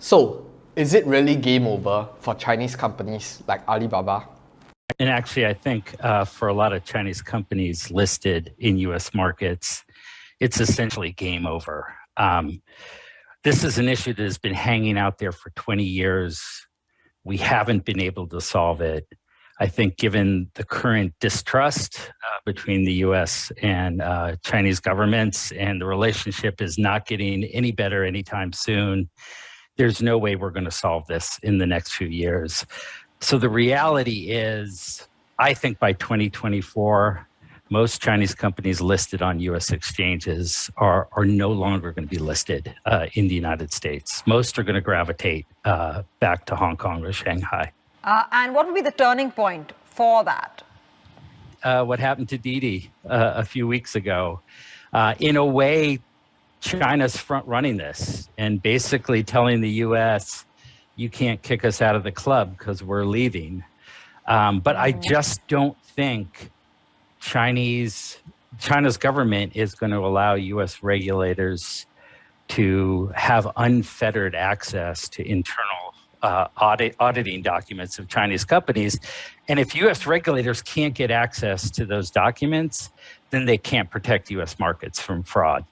So, is it really game over for Chinese companies like Alibaba? And actually, I think for a lot of Chinese companies listed in US markets, it's essentially game over. This is an issue that has been hanging out there for 20 years. We haven't been able to solve it. I think given the current distrust between the US and Chinese governments, and the relationship is not getting any better anytime soon, there's no way we're going to solve this in the next few years. So the reality is, I think by 2024, most Chinese companies listed on US exchanges are no longer going to be listed in the United States. Most are going to gravitate back to Hong Kong or Shanghai. And what would be the turning point for that? What happened to Didi a few weeks ago. In a way, China's front running this and basically telling the US, you can't kick us out of the club because we're leaving. But I just don't think China's government is going to allow US regulators to have unfettered access to internal auditing documents of Chinese companies. And if US regulators can't get access to those documents, then they can't protect US markets from fraud.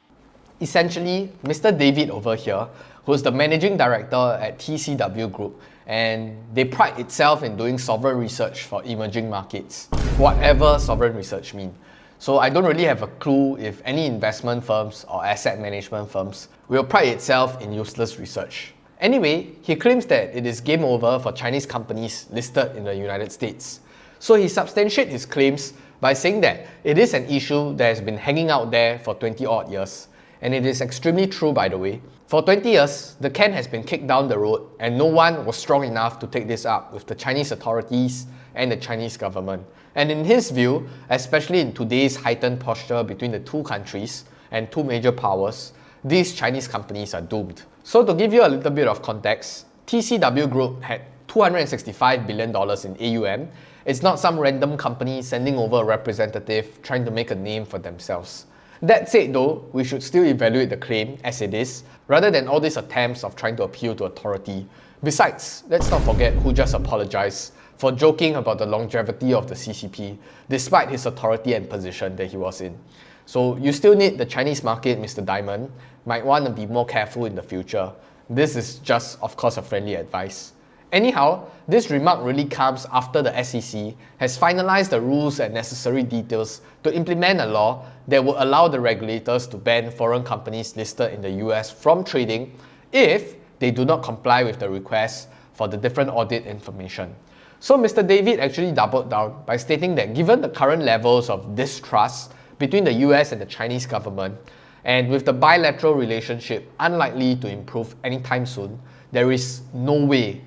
Essentially, Mr. David over here, who's the managing director at TCW Group, and they pride itself in doing sovereign research for emerging markets, whatever sovereign research means. So I don't really have a clue if any investment firms or asset management firms will pride itself in useless research. Anyway, he claims that it is game over for Chinese companies listed in the United States. So he substantiates his claims by saying that it is an issue that has been hanging out there for 20 odd years. And it is extremely true, by the way. For 20 years, the can has been kicked down the road and no one was strong enough to take this up with the Chinese authorities and the Chinese government. And in his view, especially in today's heightened posture between the two countries and two major powers, these Chinese companies are doomed. So to give you a little bit of context, TCW Group had $265 billion in AUM. It's not some random company sending over a representative trying to make a name for themselves. That said though, we should still evaluate the claim as it is, rather than all these attempts of trying to appeal to authority. Besides, let's not forget who just apologized for joking about the longevity of the CCP, despite his authority and position that he was in. So you still need the Chinese market, Mr. Diamond. Might want to be more careful in the future. This is just, of course, a friendly advice. Anyhow, this remark really comes after the SEC has finalized the rules and necessary details to implement a law that will allow the regulators to ban foreign companies listed in the US from trading if they do not comply with the requests for the different audit information. So Mr. David actually doubled down by stating that given the current levels of distrust between the US and the Chinese government, and with the bilateral relationship unlikely to improve anytime soon, there is no way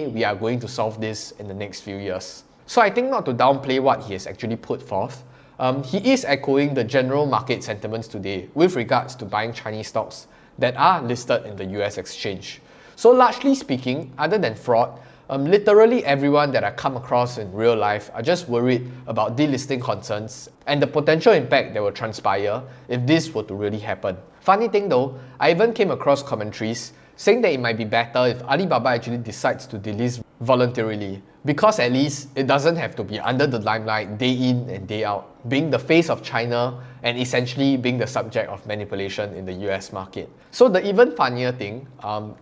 we are going to solve this in the next few years. So I think not to downplay what he has actually put forth, he is echoing the general market sentiments today with regards to buying Chinese stocks that are listed in the US exchange. So largely speaking, other than fraud, literally everyone that I come across in real life are just worried about delisting concerns and the potential impact that will transpire if this were to really happen. Funny thing though, I even came across commentaries saying that it might be better if Alibaba actually decides to delist voluntarily, because at least it doesn't have to be under the limelight day in and day out, being the face of China and essentially being the subject of manipulation in the US market. So the even funnier thing,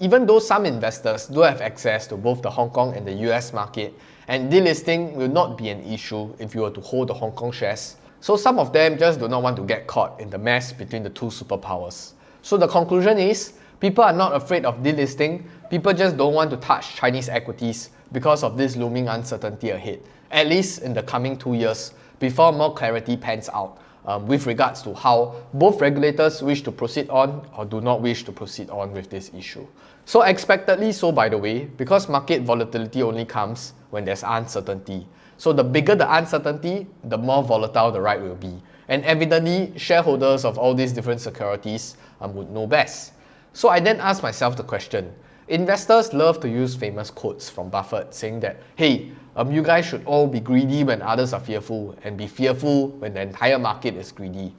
even though some investors do have access to both the Hong Kong and the US market, and delisting will not be an issue if you were to hold the Hong Kong shares, so some of them just do not want to get caught in the mess between the two superpowers. So the conclusion is, people are not afraid of delisting, people just don't want to touch Chinese equities because of this looming uncertainty ahead, at least in the coming 2 years, before more clarity pans out with regards to how both regulators wish to proceed on or do not wish to proceed on with this issue. So expectedly so, by the way, because market volatility only comes when there's uncertainty. So the bigger the uncertainty, the more volatile the ride will be. And evidently, shareholders of all these different securities would know best. So I then asked myself the question, investors love to use famous quotes from Buffett saying that, hey, you guys should all be greedy when others are fearful and be fearful when the entire market is greedy.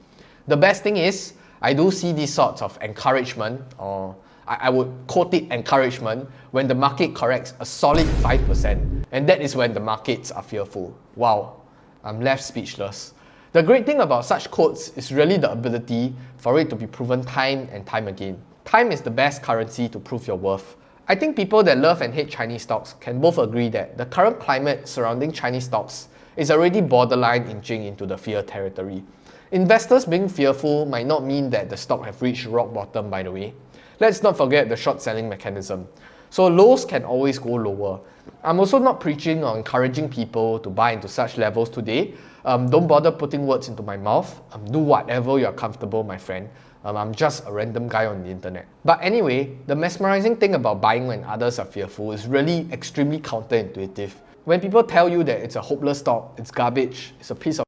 The best thing is, I do see these sorts of encouragement or I would quote it encouragement when the market corrects a solid 5%, and that is when the markets are fearful. Wow, I'm left speechless. The great thing about such quotes is really the ability for it to be proven time and time again. Time is the best currency to prove your worth. I think people that love and hate Chinese stocks can both agree that the current climate surrounding Chinese stocks is already borderline inching into the fear territory. Investors being fearful might not mean that the stock have reached rock bottom, by the way. Let's not forget the short selling mechanism. So lows can always go lower. I'm also not preaching or encouraging people to buy into such levels today. Don't bother putting words into my mouth. Do whatever you're comfortable, my friend. I'm just a random guy on the internet. But anyway, the mesmerizing thing about buying when others are fearful is really extremely counterintuitive. When people tell you that it's a hopeless stock, it's garbage, it's a piece of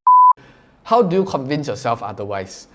how do you convince yourself otherwise?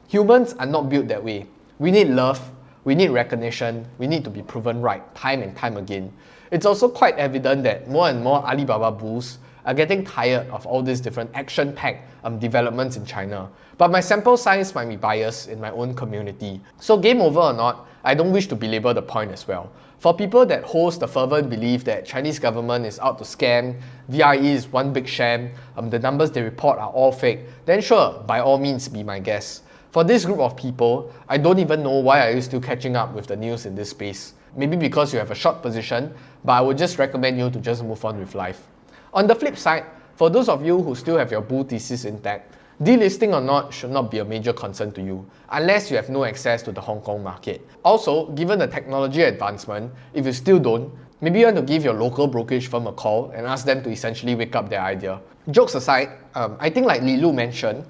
Humans are not built that way. We need love, we need recognition, we need to be proven right time and time again. It's also quite evident that more and more Alibaba bulls are getting tired of all these different action-packed developments in China. But my sample size might be biased in my own community. So game over or not, I don't wish to belabor the point as well. For people that host the fervent belief that Chinese government is out to scam, VIE is one big sham, the numbers they report are all fake, then sure, by all means be my guest. For this group of people, I don't even know why are you still catching up with the news in this space. Maybe because you have a short position, but I would just recommend you to just move on with life. On the flip side, for those of you who still have your bull thesis intact, delisting or not should not be a major concern to you, unless you have no access to the Hong Kong market. Also, given the technology advancement, if you still don't, maybe you want to give your local brokerage firm a call and ask them to essentially wake up their idea. Jokes aside, I think like Li Lu mentioned,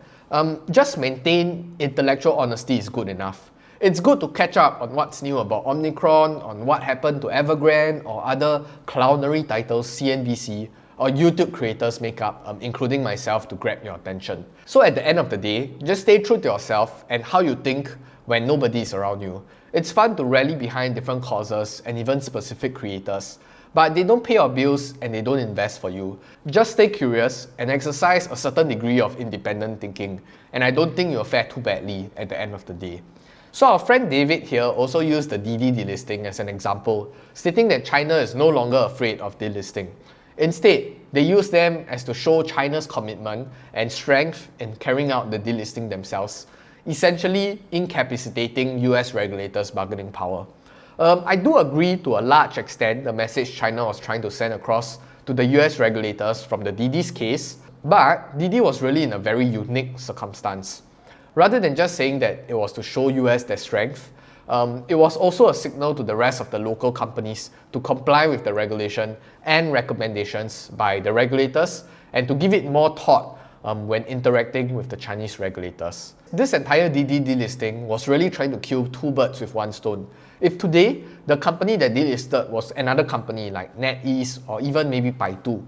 just maintain intellectual honesty is good enough. It's good to catch up on what's new about Omicron, on what happened to Evergrande or other clownery titles CNBC or YouTube creators make up, including myself, to grab your attention. So at the end of the day, just stay true to yourself and how you think when nobody is around you. It's fun to rally behind different causes and even specific creators, but they don't pay your bills and they don't invest for you. Just stay curious and exercise a certain degree of independent thinking, and I don't think you'll fare too badly at the end of the day. So our friend David here also used the Didi delisting as an example, stating that China is no longer afraid of delisting. Instead, they use them as to show China's commitment and strength in carrying out the delisting themselves, essentially incapacitating US regulators' bargaining power. I do agree to a large extent the message China was trying to send across to the US regulators from the Didi's case, but Didi was really in a very unique circumstance. Rather than just saying that it was to show US their strength, it was also a signal to the rest of the local companies to comply with the regulation and recommendations by the regulators and to give it more thought when interacting with the Chinese regulators. This entire Didi delisting was really trying to kill two birds with one stone. If today, the company that delisted was another company like NetEase or even maybe Baidu,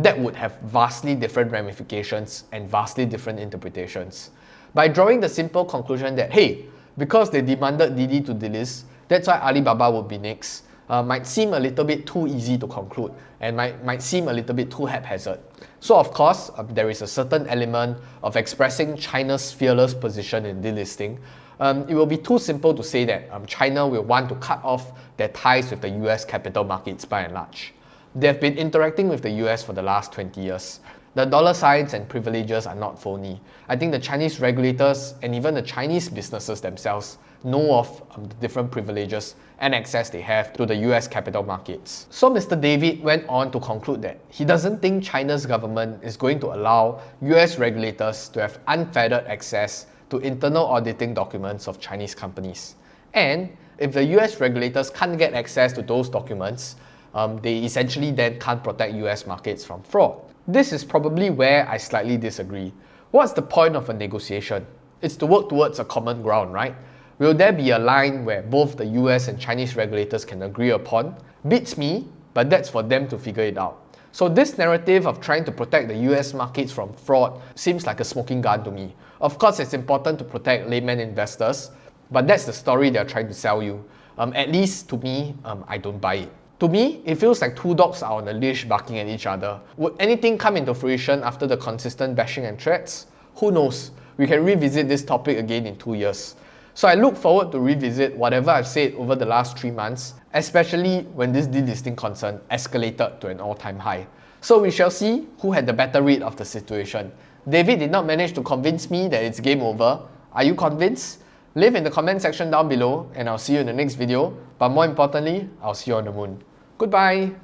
that would have vastly different ramifications and vastly different interpretations. By drawing the simple conclusion that, hey, because they demanded Didi to delist, that's why Alibaba would be next, might seem a little bit too easy to conclude and might seem a little bit too haphazard. So of course, there is a certain element of expressing China's fearless position in delisting. It will be too simple to say that China will want to cut off their ties with the US capital markets by and large. They have been interacting with the US for the last 20 years. The dollar signs and privileges are not phony. I think the Chinese regulators and even the Chinese businesses themselves know of the different privileges and access they have to the US capital markets. So Mr. David went on to conclude that he doesn't think China's government is going to allow US regulators to have unfettered access to internal auditing documents of Chinese companies. And if the US regulators can't get access to those documents, they essentially then can't protect US markets from fraud. This is probably where I slightly disagree. What's the point of a negotiation? It's to work towards a common ground, right? Will there be a line where both the US and Chinese regulators can agree upon? Beats me, but that's for them to figure it out. So this narrative of trying to protect the US markets from fraud seems like a smoking gun to me. Of course, it's important to protect layman investors, but that's the story they're trying to sell you. At least to me, I don't buy it. To me, it feels like two dogs are on a leash barking at each other. Would anything come into fruition after the consistent bashing and threats? Who knows? We can revisit this topic again in 2 years. So I look forward to revisit whatever I've said over the last 3 months, especially when this delisting concern escalated to an all-time high. So we shall see who had the better read of the situation. David did not manage to convince me that it's game over. Are you convinced? Leave in the comment section down below and I'll see you in the next video. But more importantly, I'll see you on the moon. Goodbye!